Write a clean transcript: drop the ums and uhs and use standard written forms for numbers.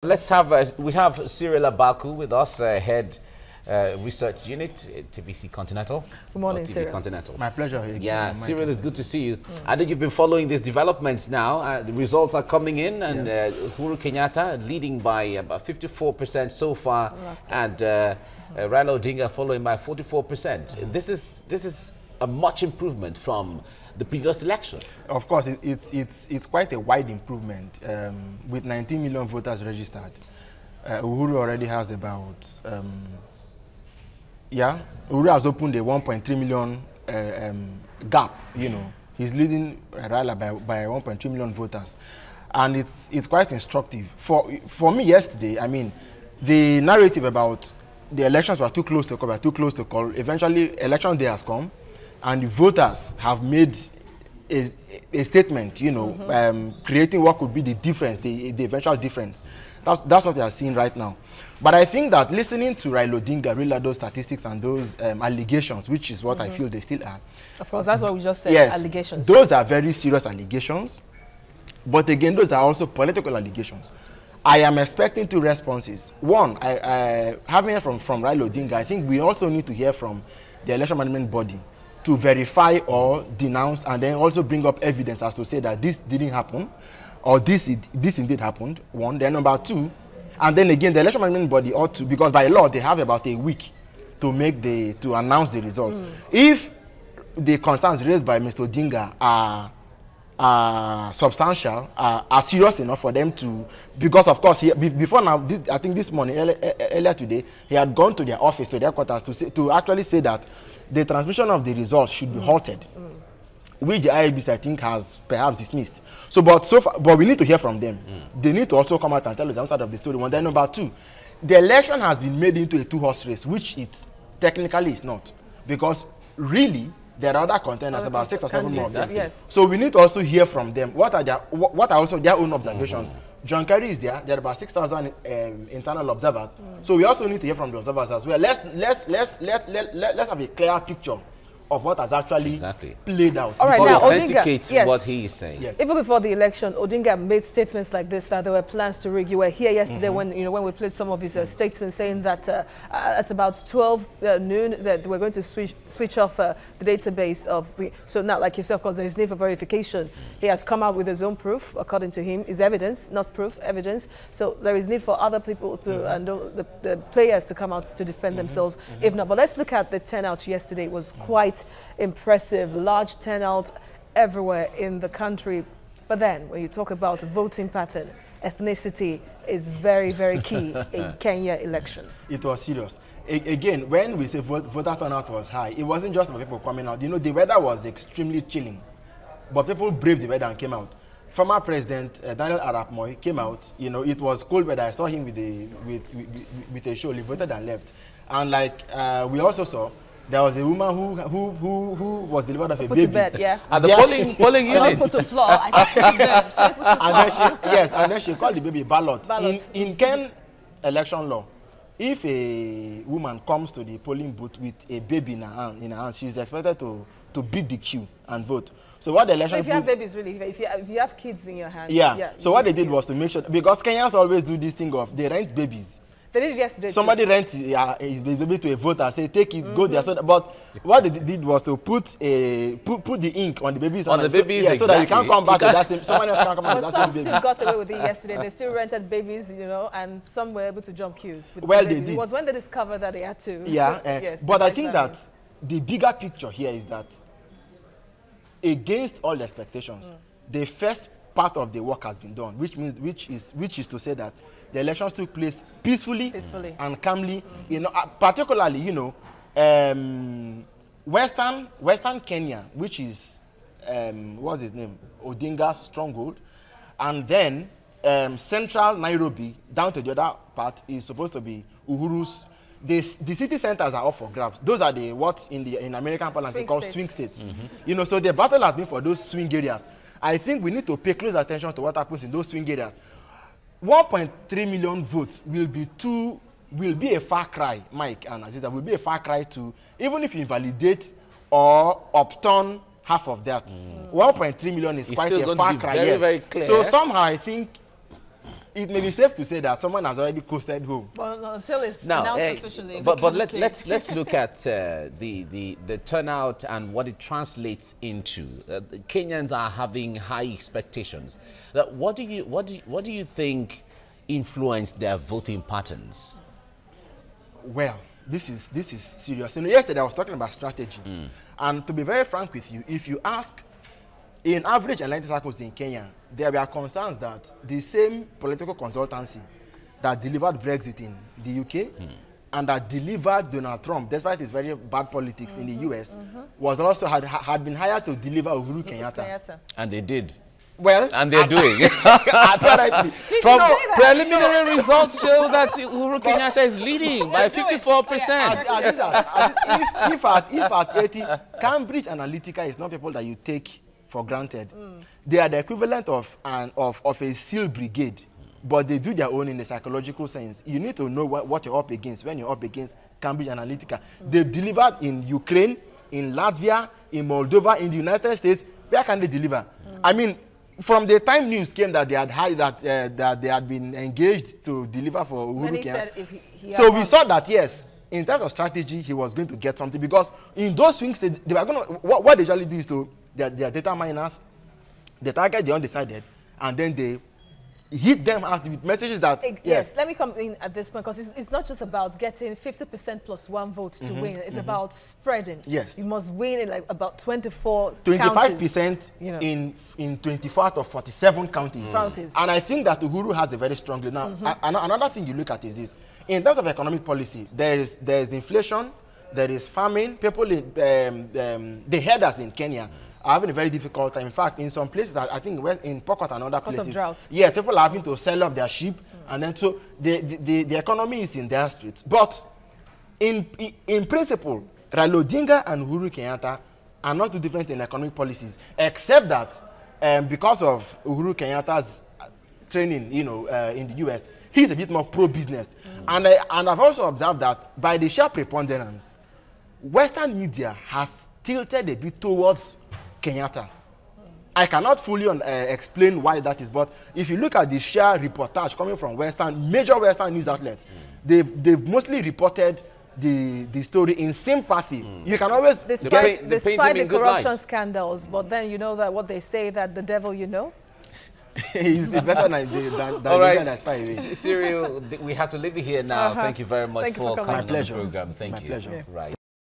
Let's have, we have Cyril Abaku with us, head research unit at TVC Continental. Good morning, TV Cyril. Continental. My pleasure. Yeah, Cyril, it's good to see you. I know you've been following these developments now. The results are coming in, and yes. Uhuru Kenyatta leading by about 54% so far, and Raila Odinga following by 44%. This is a much improvement from the previous election. Of course, it's quite a wide improvement. With 19 million voters registered, Uhuru already has about, Uhuru has opened a 1.3 million gap, you know. He's leading Raila by 1.3 million voters. And it's quite instructive. For me yesterday, I mean, the narrative about the elections were too close to call, eventually election day has come, and the voters have made a statement, you know, creating what could be the difference, the eventual difference. That's what we are seeing right now. But I think that listening to Raila Odinga, really those statistics and those allegations, which is what I feel they still are. Of course, that's what we just said, yes, allegations. Those are very serious allegations. But again, those are also political allegations. I am expecting two responses. One, having heard from Raila Odinga, I think we also need to hear from the election management body to verify or denounce, and then also bring up evidence as to say that this didn't happen, or this indeed happened, one. Then number two, and then again, the election management body ought to, because by law, they have about a week to announce the results. If the concerns raised by Mr. Odinga are substantial, are serious enough for them to, because of course, before now, I think this morning, earlier today, he had gone to their office, to their quarters, to actually say that the transmission of the results should be halted, which the IABC, I think, has perhaps dismissed. So, but we need to hear from them. They need to also come out and tell us the outside of the story. One. Then number two, the election has been made into a two-horse race, which it technically is not, because really there are other contenders, about 6 or 7 more. Exactly. Yes. So we need to also hear from them. What are also their own observations? John Kerry is there. There are about 6,000 internal observers. So we also need to hear from the observers as well. Let's have a clear picture of what has actually played out. All right, now Odinga, what he is saying. Yes. Even before the election, Odinga made statements like this, that there were plans to rig. You were here yesterday when we played some of his statements, saying that at about 12 noon that we're going to switch off the database of the. So now, like yourself, of course, there is need for verification. He has come out with his own proof, according to him, is evidence, not proof, evidence. So there is need for other people to and the players to come out to defend themselves, if not. But let's look at the turnout yesterday. It was quite impressive, large turnout everywhere in the country. But then when you talk about voting pattern, ethnicity is very, very key in Kenya election. It was serious. Again, when we say voter turnout was high, it wasn't just about people coming out. You know, the weather was extremely chilling, but people braved the weather and came out. Former President Daniel Arap Moi came out. You know, it was cold weather. I saw him with a show. He voted and left. And like we also saw, there was a woman who was delivered of a baby. To bed, yeah. At the polling unit. Put to floor. And then she called the baby ballot. In Ken election law, if a woman comes to the polling booth with a baby in her hand, she's expected to beat the queue and vote. So what the election... So if you have babies, really, if you have kids in your hand... Yeah. So what they did was to make sure... Because Kenyans always do this thing of, they rent babies. They did it yesterday. Somebody rent his baby to a voter, say take it, go there. So but what they did was to put the ink on the baby's hand. On the babies, so that you can't come back to that same. Someone else can't come back to that same baby. Some still got away with it yesterday. They still rented babies, you know, and some were able to jump queues. Well, they did. It was when they discovered that they had to. Yeah, yes, but I think that the bigger picture here is that, against all the expectations, the first part of the work has been done, which is to say that the elections took place peacefully and calmly. You know, particularly, you know, Western Kenya, which is what's his name, Odinga's stronghold, and then Central Nairobi down to the other part is supposed to be Uhuru's. The city centers are up for grabs. Those are the what in American parlance they call swing states. You know, so the battle has been for those swing areas. I think we need to pay close attention to what happens in those swing areas. 1.3 million votes will be a far cry, Mike and Aziza, will be a far cry to, even if you invalidate or upturn half of that. 1.3 million is quite a far cry. Very, very clear. So somehow I think it may be safe to say that someone has already coasted home. Well, until it's Now, announced officially. but let's look at the turnout and what it translates into. The Kenyans are having high expectations. What do you think influenced their voting patterns? Well, this is serious. You know, yesterday I was talking about strategy, and to be very frank with you, if you ask in average electoral circles in Kenya, there were concerns that the same political consultancy that delivered Brexit in the UK and that delivered Donald Trump, despite his very bad politics in the US, was also had been hired to deliver Uhuru Kenyatta. And they did. Well, and they're doing. Apparently. From preliminary results show that Uhuru Kenyatta is leading by 54%. If at 80, Cambridge Analytica is not people that you take for granted. They are the equivalent of a SEAL brigade, but they do their own in the psychological sense. You need to know what you're up against when you're up against Cambridge Analytica. They've delivered in Ukraine, in Latvia, in Moldova, in the United States. Where can they deliver? I mean, from the time news came that they had been engaged to deliver for Uhuru Kenyatta. So we saw that, yes, in terms of strategy, he was going to get something, because in those swing states, they were going to, what they usually do is to their data miners, they target the undecided, and then they hit them out with messages that yes, let me come in at this point, because it's not just about getting 50% plus one vote to win. It's about spreading. Yes, you must win in like about 25% in 24 out of 47 counties. And I think that Uhuru has a very strong lead. Now, another thing you look at is this: in terms of economic policy, there is inflation, there is famine. People, the herders in Kenya are having a very difficult time. In fact, in some places, I think in Pokot and other places, of drought. Yes, people are having to sell off their sheep, and then so the economy is in their streets. But in principle, Raila Odinga and Uhuru Kenyatta are not too different in economic policies, except that because of Uhuru Kenyatta's training, in the US, he's a bit more pro-business. And I've also observed that by the sheer preponderance, Western media has tilted a bit towards Kenyatta. I cannot fully explain why that is, but if you look at the sheer reportage coming from major Western news outlets, they've mostly reported the story in sympathy. You can always despite the corruption scandals, but then you know that what they say, that the devil is better than the all right, that's far away. Cyril, we have to leave it here now. Thank you very much for coming on the program. Thank you. My pleasure. Right.